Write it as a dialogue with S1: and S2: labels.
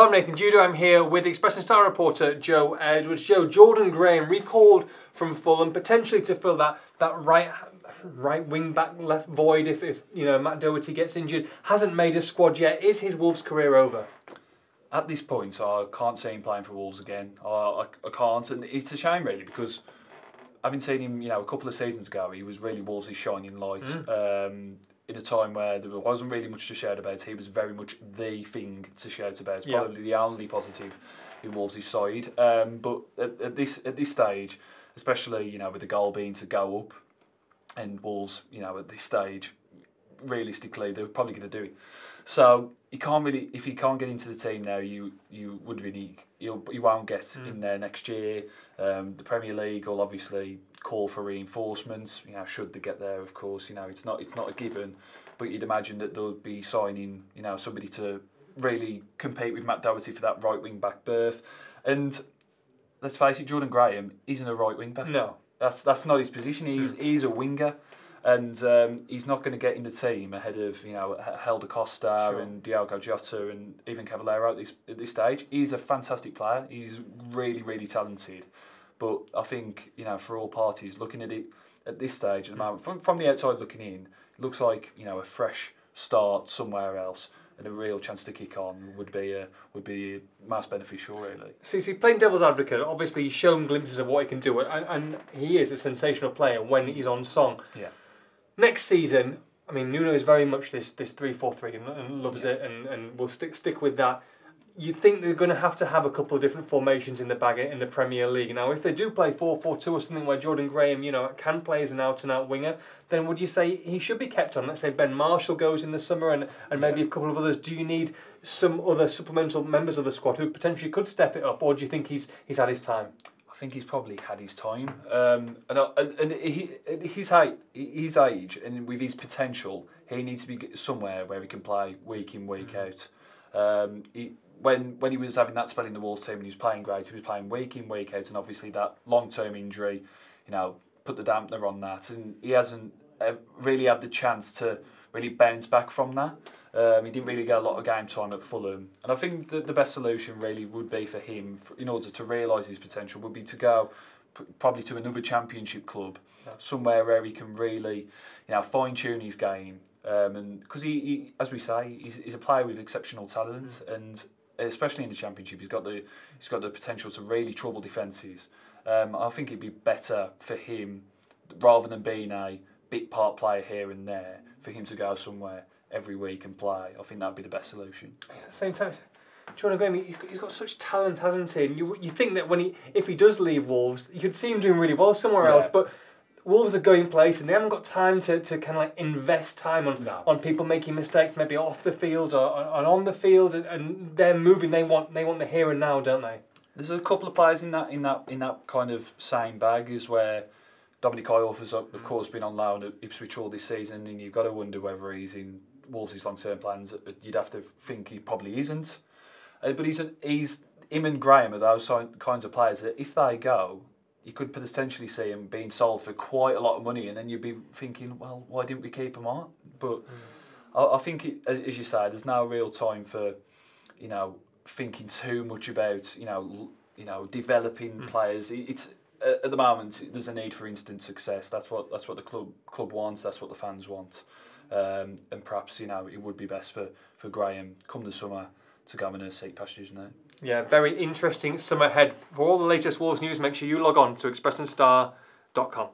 S1: Hello, I'm Nathan Judo. I'm here with Express and Star reporter Joe Edwards. Joe, Jordan Graham recalled from Fulham, potentially to fill that right wing back left void if Matt Doherty gets injured. Hasn't made a squad yet. Is his Wolves career over?
S2: At this point, I can't see him playing for Wolves again. I can't, and it's a shame really, because having seen him, a couple of seasons ago, he was really Wolves' shining light. In a time where there wasn't really much to shout about, he was very much the thing to shout about. Probably the only positive in Wolves' side. But at this stage, especially with the goal being to go up, and Wolves, at this stage, realistically, they're probably going to do it. So you can't really, if you can't get into the team now, you won't get in there next year. The Premier League will obviously call for reinforcements. Should they get there, of course. It's not a given, but you'd imagine that they'll be signing, somebody to really compete with Matt Doherty for that right wing back berth. And let's face it, Jordan Graham isn't a right wing back.
S1: No,
S2: that's not his position. He's a winger. And he's not going to get in the team ahead of Helder Costa and Diogo Jota and even Cavallero at this stage. He's a fantastic player. He's really, really talented. But I think for all parties looking at it at this stage at the moment, from the outside looking in, it looks like a fresh start somewhere else and a real chance to kick on would be most beneficial, really.
S1: See, playing devil's advocate, obviously he's shown glimpses of what he can do, and he is a sensational player when he's on song.
S2: Yeah.
S1: Next season, I mean, Nuno is very much this 3-4-3 and loves it, and will stick with that. You'd think they're going to have a couple of different formations in the bag in the Premier League. Now, if they do play 4-4-2 or something where Jordan Graham, can play as an out-and-out winger, then would you say he should be kept on? Let's say Ben Marshall goes in the summer and maybe a couple of others. Do you need some other supplemental members of the squad who potentially could step it up, or do you think he's had his time?
S2: I think he's probably had his time, and his age and with his potential, he needs to be somewhere where he can play week in, week out. When he was having that spell in the Wolves team and he was playing great, he was playing week in, week out, and obviously that long-term injury, put the dampener on that, and he hasn't really had the chance to really bounce back from that. He didn't really get a lot of game time at Fulham, and I think that the best solution really would be for him, in order to realise his potential, would be to go probably to another Championship club, somewhere where he can really, fine-tune his game, and because he, as we say, he's a player with exceptional talent, and especially in the Championship, he's got the potential to really trouble defences. I think it'd be better for him, rather than being a bit part player here and there, for him to go somewhere every week and play. I think that'd be the best solution.
S1: At the same time, Jordan Graham, he's got such talent, hasn't he? And you think that if he does leave Wolves, you could see him doing really well somewhere else. But Wolves are going places, and they haven't got time to kind of like invest time on people making mistakes, maybe off the field or on the field, and they're moving. They want the here and now, don't they?
S2: There's a couple of players in that kind of same bag, is where Dominic Iorf has of course been on loan at Ipswich all this season, and you've got to wonder whether he's in Wolves' long-term plans. You'd have to think he probably isn't. But he's him and Graham are those kinds of players that if they go, you could potentially see him being sold for quite a lot of money, and then you'd be thinking, well, why didn't we keep him on? But I think, as you say, there's no real time for, thinking too much about, developing players. It's at the moment there's a need for instant success. That's what the club wants. That's what the fans want. And perhaps it would be best for Graham come the summer to go and seek pastures now.
S1: Yeah, very interesting summer ahead. For all the latest Wolves news, make sure you log on to expressandstar.com.